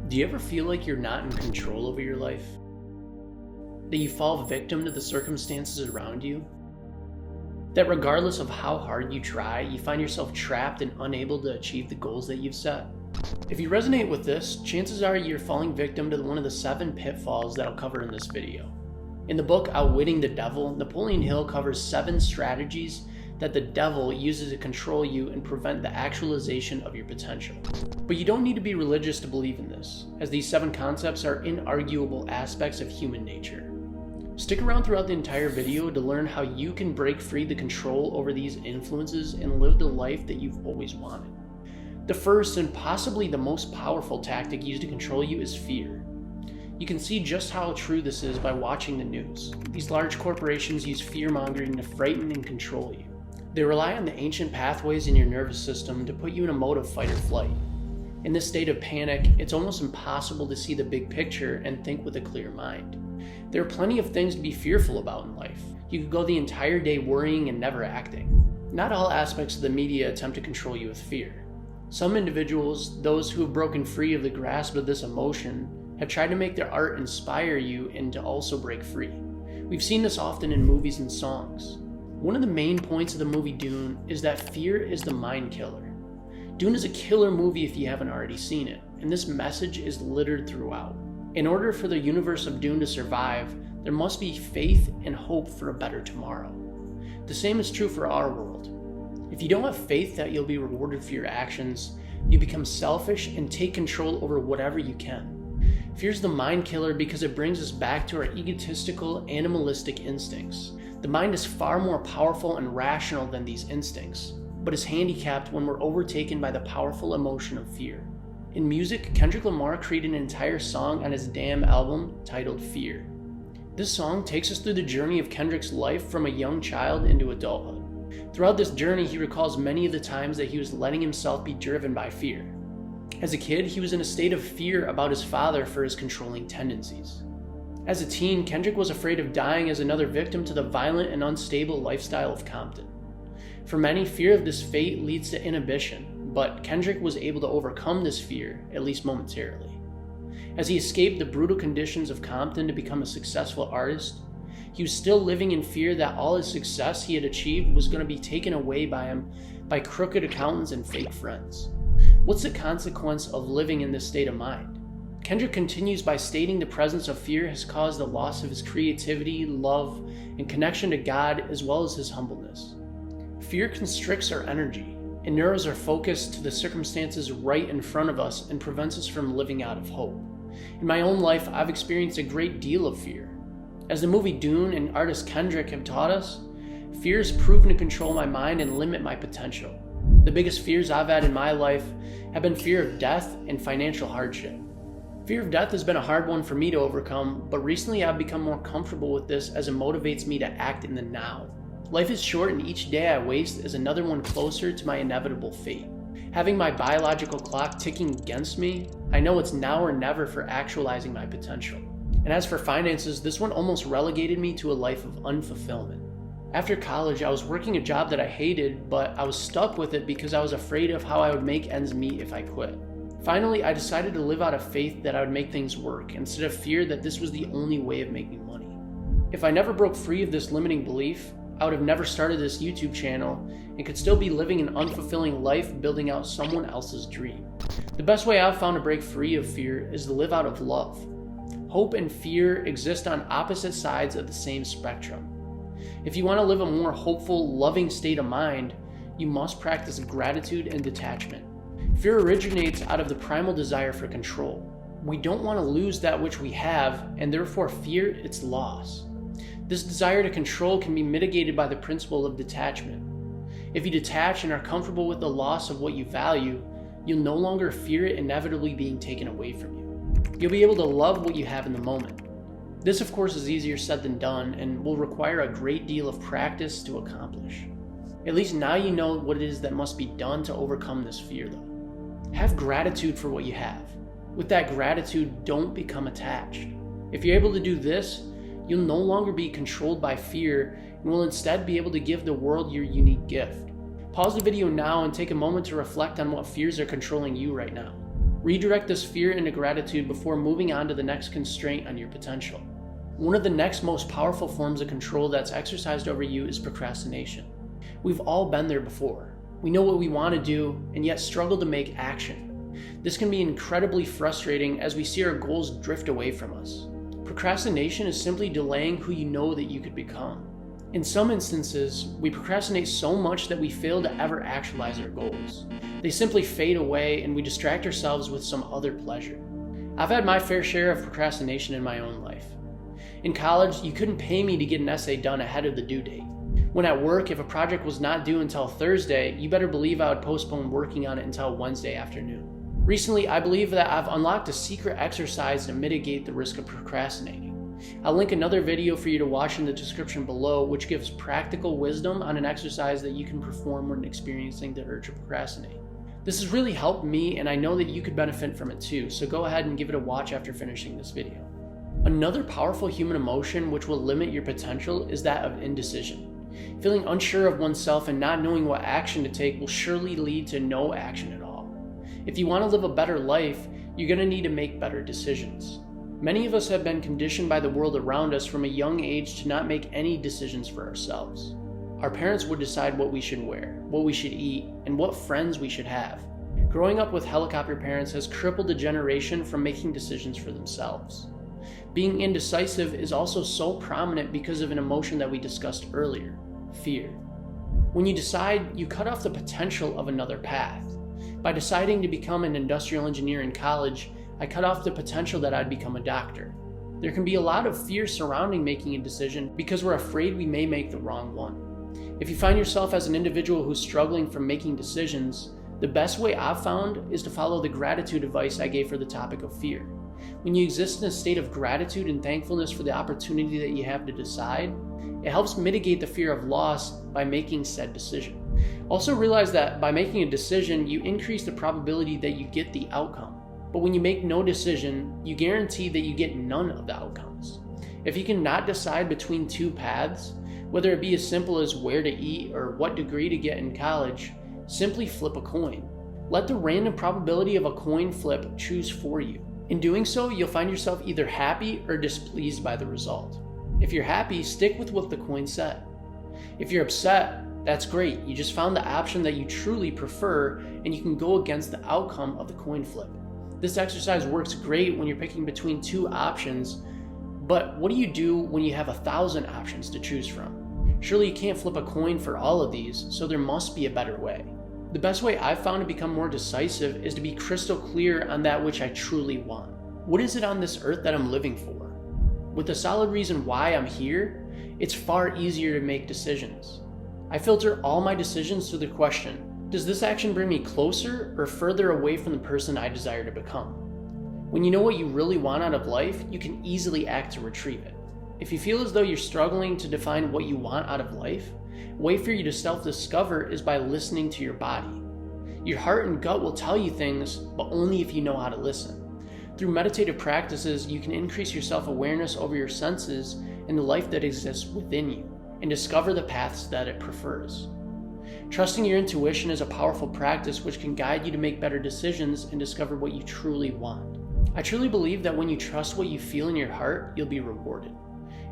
Do you ever feel like you're not in control over your life? That you fall victim to the circumstances around you? That regardless of how hard you try, you find yourself trapped and unable to achieve the goals that you've set? If you resonate with this, chances are you're falling victim to one of the 7 pitfalls that I'll cover in this video. In the book Outwitting the Devil, Napoleon Hill covers 7 strategies that the devil uses to control you and prevent the actualization of your potential. But you don't need to be religious to believe in this, as these 7 concepts are inarguable aspects of human nature. Stick around throughout the entire video to learn how you can break free the control over these influences and live the life that you've always wanted. The first and possibly the most powerful tactic used to control you is fear. You can see just how true this is by watching the news. These large corporations use fear-mongering to frighten and control you. They rely on the ancient pathways in your nervous system to put you in a mode of fight or flight. In this state of panic, it's almost impossible to see the big picture and think with a clear mind. There are plenty of things to be fearful about in life. You could go the entire day worrying and never acting. Not all aspects of the media attempt to control you with fear. Some individuals, those who have broken free of the grasp of this emotion, have tried to make their art inspire you and to also break free. We've seen this often in movies and songs. One of the main points of the movie Dune is that fear is the mind killer. Dune is a killer movie if you haven't already seen it, and this message is littered throughout. In order for the universe of Dune to survive, there must be faith and hope for a better tomorrow. The same is true for our world. If you don't have faith that you'll be rewarded for your actions, you become selfish and take control over whatever you can. Fear is the mind killer because it brings us back to our egotistical, animalistic instincts. The mind is far more powerful and rational than these instincts, but is handicapped when we're overtaken by the powerful emotion of fear. In music, Kendrick Lamar created an entire song on his Damn album titled Fear. This song takes us through the journey of Kendrick's life from a young child into adulthood. Throughout this journey, he recalls many of the times that he was letting himself be driven by fear. As a kid, he was in a state of fear about his father for his controlling tendencies. As a teen, Kendrick was afraid of dying as another victim to the violent and unstable lifestyle of Compton. For many, fear of this fate leads to inhibition, but Kendrick was able to overcome this fear, at least momentarily. As he escaped the brutal conditions of Compton to become a successful artist, he was still living in fear that all his success he had achieved was going to be taken away by him by crooked accountants and fake friends. What's the consequence of living in this state of mind? Kendrick continues by stating the presence of fear has caused the loss of his creativity, love, and connection to God, as well as his humbleness. Fear constricts our energy. It narrows our focus to the circumstances right in front of us and prevents us from living out of hope. In my own life, I've experienced a great deal of fear. As the movie Dune and artist Kendrick have taught us, fear has proven to control my mind and limit my potential. The biggest fears I've had in my life have been fear of death and financial hardship. Fear of death has been a hard one for me to overcome, but recently I've become more comfortable with this as it motivates me to act in the now. Life is short and each day I waste is another one closer to my inevitable fate. Having my biological clock ticking against me, I know it's now or never for actualizing my potential. And as for finances, this one almost relegated me to a life of unfulfillment. After college, I was working a job that I hated, but I was stuck with it because I was afraid of how I would make ends meet if I quit. Finally, I decided to live out of faith that I would make things work, instead of fear that this was the only way of making money. If I never broke free of this limiting belief, I would have never started this YouTube channel and could still be living an unfulfilling life building out someone else's dream. The best way I've found to break free of fear is to live out of love. Hope and fear exist on opposite sides of the same spectrum. If you want to live a more hopeful, loving state of mind, you must practice gratitude and detachment. Fear originates out of the primal desire for control. We don't want to lose that which we have, and therefore fear its loss. This desire to control can be mitigated by the principle of detachment. If you detach and are comfortable with the loss of what you value, you'll no longer fear it inevitably being taken away from you. You'll be able to love what you have in the moment. This, of course, is easier said than done and will require a great deal of practice to accomplish. At least now you know what it is that must be done to overcome this fear, though. Have gratitude for what you have. With that gratitude, don't become attached. If you're able to do this, you'll no longer be controlled by fear and will instead be able to give the world your unique gift. Pause the video now and take a moment to reflect on what fears are controlling you right now. Redirect this fear into gratitude before moving on to the next constraint on your potential. One of the next most powerful forms of control that's exercised over you is procrastination. We've all been there before. We know what we want to do and yet struggle to make action. This can be incredibly frustrating as we see our goals drift away from us. Procrastination is simply delaying who you know that you could become. In some instances, we procrastinate so much that we fail to ever actualize our goals. They simply fade away and we distract ourselves with some other pleasure. I've had my fair share of procrastination in my own life. In college, you couldn't pay me to get an essay done ahead of the due date. When at work, if a project was not due until Thursday, you better believe I would postpone working on it until Wednesday afternoon. Recently, I believe that I've unlocked a secret exercise to mitigate the risk of procrastinating. I'll link another video for you to watch in the description below, which gives practical wisdom on an exercise that you can perform when experiencing the urge to procrastinate. This has really helped me, and I know that you could benefit from it too, so go ahead and give it a watch after finishing this video. Another powerful human emotion which will limit your potential is that of indecision. Feeling unsure of oneself and not knowing what action to take will surely lead to no action at all. If you want to live a better life, you're going to need to make better decisions. Many of us have been conditioned by the world around us from a young age to not make any decisions for ourselves. Our parents would decide what we should wear, what we should eat, and what friends we should have. Growing up with helicopter parents has crippled a generation from making decisions for themselves. Being indecisive is also so prominent because of an emotion that we discussed earlier, fear. When you decide, you cut off the potential of another path. By deciding to become an industrial engineer in college, I cut off the potential that I'd become a doctor. There can be a lot of fear surrounding making a decision because we're afraid we may make the wrong one. If you find yourself as an individual who's struggling from making decisions, the best way I've found is to follow the gratitude advice I gave for the topic of fear. When you exist in a state of gratitude and thankfulness for the opportunity that you have to decide, it helps mitigate the fear of loss by making said decision. Also realize that by making a decision, you increase the probability that you get the outcome. But when you make no decision, you guarantee that you get none of the outcomes. If you cannot decide between two paths, whether it be as simple as where to eat or what degree to get in college, simply flip a coin. Let the random probability of a coin flip choose for you. In doing so, you'll find yourself either happy or displeased by the result. If you're happy, stick with what the coin said. If you're upset, that's great. You just found the option that you truly prefer and you can go against the outcome of the coin flip. This exercise works great when you're picking between two options, but what do you do when you have 1,000 options to choose from? Surely you can't flip a coin for all of these, so there must be a better way. The best way I've found to become more decisive is to be crystal clear on that which I truly want. What is it on this earth that I'm living for? With a solid reason why I'm here, it's far easier to make decisions. I filter all my decisions through the question, does this action bring me closer or further away from the person I desire to become? When you know what you really want out of life, you can easily act to retrieve it. If you feel as though you're struggling to define what you want out of life, a way for you to self-discover is by listening to your body. Your heart and gut will tell you things, but only if you know how to listen. Through meditative practices, you can increase your self-awareness over your senses and the life that exists within you, and discover the paths that it prefers. Trusting your intuition is a powerful practice which can guide you to make better decisions and discover what you truly want. I truly believe that when you trust what you feel in your heart, you'll be rewarded.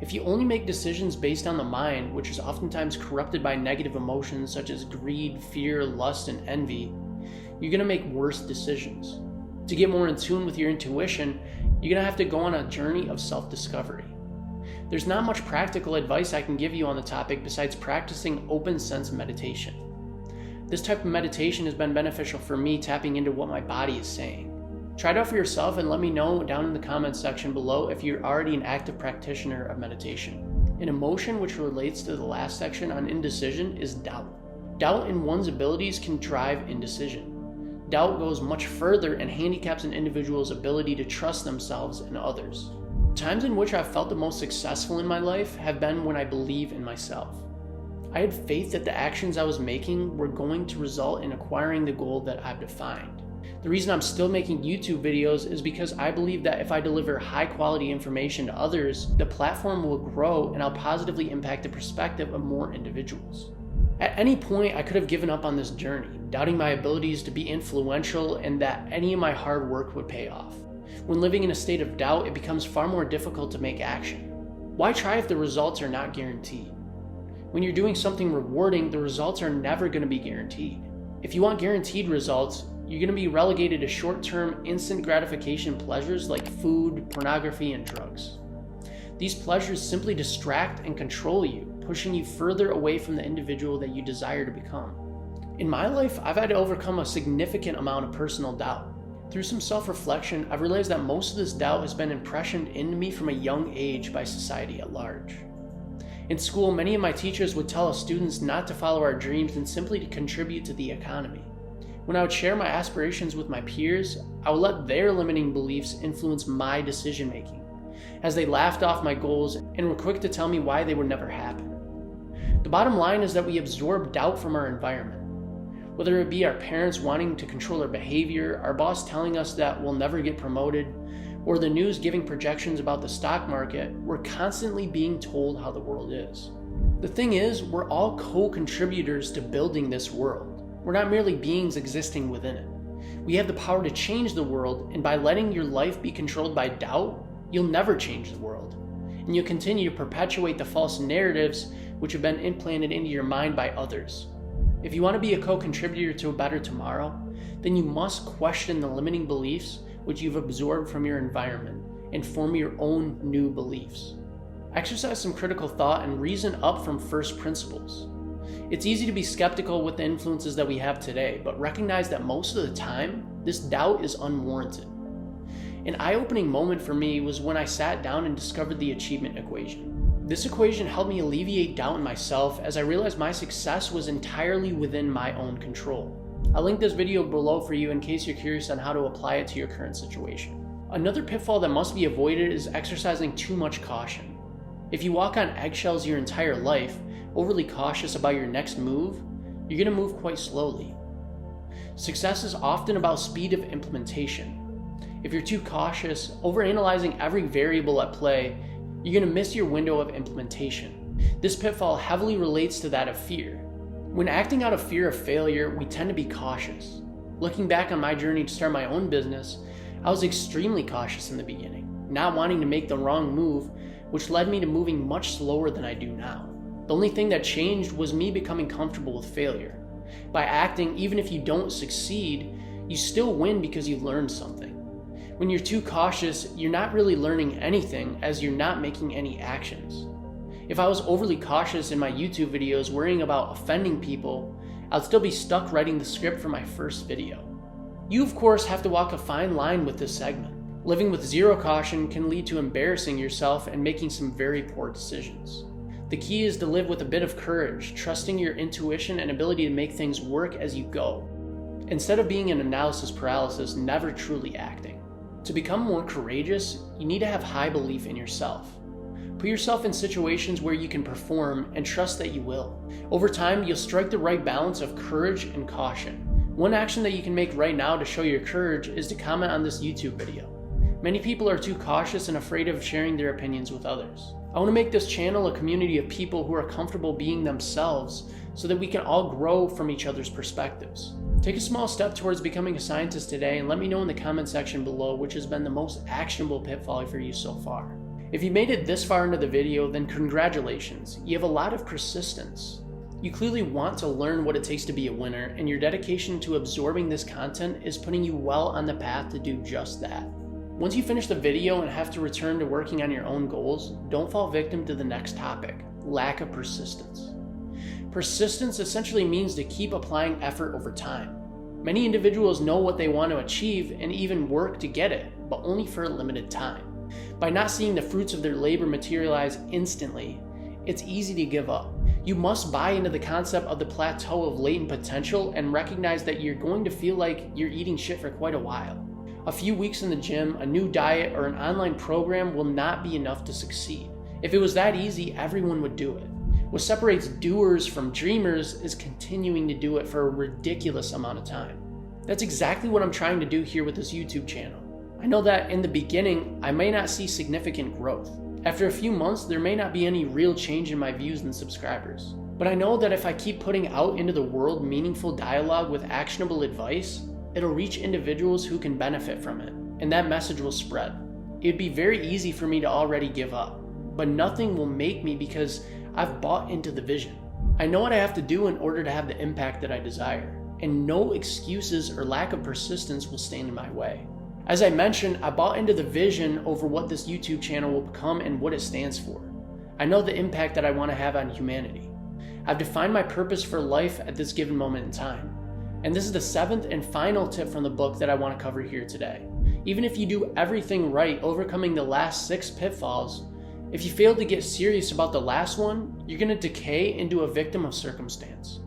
If you only make decisions based on the mind, which is oftentimes corrupted by negative emotions such as greed, fear, lust, and envy, you're going to make worse decisions. To get more in tune with your intuition, you're going to have to go on a journey of self-discovery. There's not much practical advice I can give you on the topic besides practicing open sense meditation. This type of meditation has been beneficial for me, tapping into what my body is saying. Try it out for yourself and let me know down in the comments section below if you're already an active practitioner of meditation. An emotion which relates to the last section on indecision is doubt. Doubt in one's abilities can drive indecision. Doubt goes much further and handicaps an individual's ability to trust themselves and others. Times in which I've felt the most successful in my life have been when I believe in myself. I had faith that the actions I was making were going to result in acquiring the goal that I've defined. The reason I'm still making YouTube videos is because I believe that if I deliver high quality information to others, the platform will grow and I'll positively impact the perspective of more individuals. At any point, I could have given up on this journey, doubting my abilities to be influential and that any of my hard work would pay off. When living in a state of doubt, it becomes far more difficult to make action. Why try if the results are not guaranteed? When you're doing something rewarding, the results are never going to be guaranteed. If you want guaranteed results, you're going to be relegated to short-term, instant gratification pleasures like food, pornography, and drugs. These pleasures simply distract and control you, pushing you further away from the individual that you desire to become. In my life, I've had to overcome a significant amount of personal doubt. Through some self-reflection, I've realized that most of this doubt has been impressioned into me from a young age by society at large. In school, many of my teachers would tell us students not to follow our dreams and simply to contribute to the economy. When I would share my aspirations with my peers, I would let their limiting beliefs influence my decision-making, as they laughed off my goals and were quick to tell me why they would never happen. The bottom line is that we absorb doubt from our environment. Whether it be our parents wanting to control our behavior, our boss telling us that we'll never get promoted, or the news giving projections about the stock market, we're constantly being told how the world is. The thing is, we're all co-contributors to building this world. We're not merely beings existing within it. We have the power to change the world, and by letting your life be controlled by doubt, you'll never change the world. And you'll continue to perpetuate the false narratives which have been implanted into your mind by others. If you want to be a co-contributor to a better tomorrow, then you must question the limiting beliefs which you've absorbed from your environment and form your own new beliefs. Exercise some critical thought and reason up from first principles. It's easy to be skeptical with the influences that we have today, but recognize that most of the time, this doubt is unwarranted. An eye-opening moment for me was when I sat down and discovered the achievement equation. This equation helped me alleviate doubt in myself as I realized my success was entirely within my own control. I'll link this video below for you in case you're curious on how to apply it to your current situation. Another pitfall that must be avoided is exercising too much caution. If you walk on eggshells your entire life, overly cautious about your next move, you're going to move quite slowly. Success is often about speed of implementation. If you're too cautious, overanalyzing every variable at play, you're going to miss your window of implementation. This pitfall heavily relates to that of fear. When acting out of fear of failure, we tend to be cautious. Looking back on my journey to start my own business, I was extremely cautious in the beginning, not wanting to make the wrong move, which led me to moving much slower than I do now. The only thing that changed was me becoming comfortable with failure. By acting, even if you don't succeed, you still win because you learned something. When you're too cautious, you're not really learning anything as you're not making any actions. If I was overly cautious in my YouTube videos worrying about offending people, I'd still be stuck writing the script for my first video. You of course have to walk a fine line with this segment. Living with zero caution can lead to embarrassing yourself and making some very poor decisions. The key is to live with a bit of courage, trusting your intuition and ability to make things work as you go, instead of being in analysis paralysis, never truly acting. To become more courageous, you need to have high belief in yourself. Put yourself in situations where you can perform and trust that you will. Over time, you'll strike the right balance of courage and caution. One action that you can make right now to show your courage is to comment on this YouTube video. Many people are too cautious and afraid of sharing their opinions with others. I want to make this channel a community of people who are comfortable being themselves so that we can all grow from each other's perspectives. Take a small step towards becoming a scientist today and let me know in the comment section below which has been the most actionable pitfall for you so far. If you made it this far into the video, then congratulations. You have a lot of persistence. You clearly want to learn what it takes to be a winner, and your dedication to absorbing this content is putting you well on the path to do just that. Once you finish the video and have to return to working on your own goals, don't fall victim to the next topic, lack of persistence. Persistence essentially means to keep applying effort over time. Many individuals know what they want to achieve and even work to get it, but only for a limited time. By not seeing the fruits of their labor materialize instantly, it's easy to give up. You must buy into the concept of the plateau of latent potential and recognize that you're going to feel like you're eating shit for quite a while. A few weeks in the gym, a new diet, or an online program will not be enough to succeed. If it was that easy, everyone would do it. What separates doers from dreamers is continuing to do it for a ridiculous amount of time. That's exactly what I'm trying to do here with this YouTube channel. I know that in the beginning, I may not see significant growth. After a few months, there may not be any real change in my views and subscribers. But I know that if I keep putting out into the world meaningful dialogue with actionable advice, it'll reach individuals who can benefit from it, and that message will spread. It'd be very easy for me to already give up, but nothing will make me because I've bought into the vision. I know what I have to do in order to have the impact that I desire, and no excuses or lack of persistence will stand in my way. As I mentioned, I bought into the vision over what this YouTube channel will become and what it stands for. I know the impact that I want to have on humanity. I've defined my purpose for life at this given moment in time. And this is the 7th and final tip from the book that I want to cover here today. Even if you do everything right, overcoming the last 6 pitfalls, if you fail to get serious about the last one, you're going to decay into a victim of circumstance.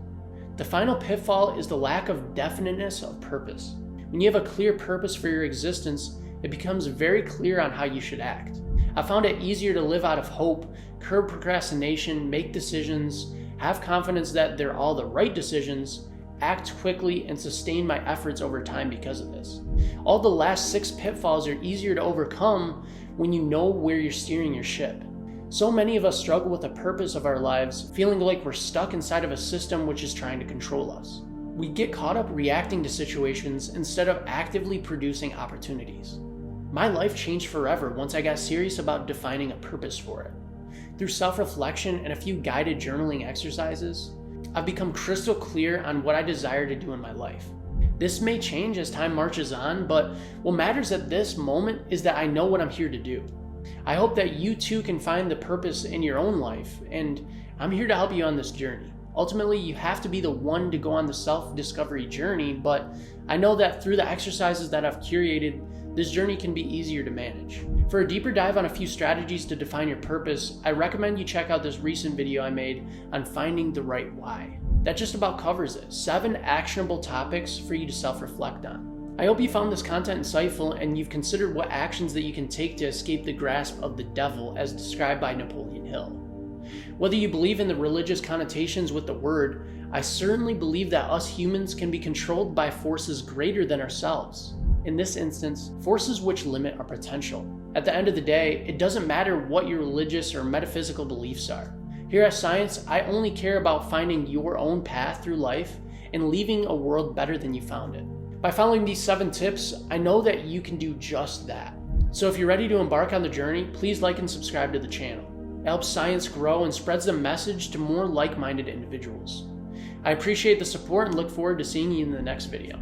The final pitfall is the lack of definiteness of purpose. When you have a clear purpose for your existence, it becomes very clear on how you should act. I found it easier to live out of hope, curb procrastination, make decisions, have confidence that they're all the right decisions, act quickly, and sustain my efforts over time because of this. All the last 6 pitfalls are easier to overcome when you know where you're steering your ship. So many of us struggle with the purpose of our lives, feeling like we're stuck inside of a system which is trying to control us. We get caught up reacting to situations instead of actively producing opportunities. My life changed forever once I got serious about defining a purpose for it. Through self-reflection and a few guided journaling exercises, I've become crystal clear on what I desire to do in my life. This may change as time marches on, but what matters at this moment is that I know what I'm here to do. I hope that you too can find the purpose in your own life, and I'm here to help you on this journey. Ultimately, you have to be the one to go on the self-discovery journey, but I know that through the exercises that I've curated, this journey can be easier to manage. For a deeper dive on a few strategies to define your purpose, I recommend you check out this recent video I made on finding the right why. That just about covers it. 7 actionable topics for you to self-reflect on. I hope you found this content insightful and you've considered what actions that you can take to escape the grasp of the devil as described by Napoleon Hill. Whether you believe in the religious connotations with the word, I certainly believe that us humans can be controlled by forces greater than ourselves. In this instance, forces which limit our potential. At the end of the day, it doesn't matter what your religious or metaphysical beliefs are. Here at Science, I only care about finding your own path through life and leaving a world better than you found it. By following these 7 tips, I know that you can do just that. So if you're ready to embark on the journey, please like and subscribe to the channel. It helps Science grow and spreads the message to more like-minded individuals. I appreciate the support and look forward to seeing you in the next video.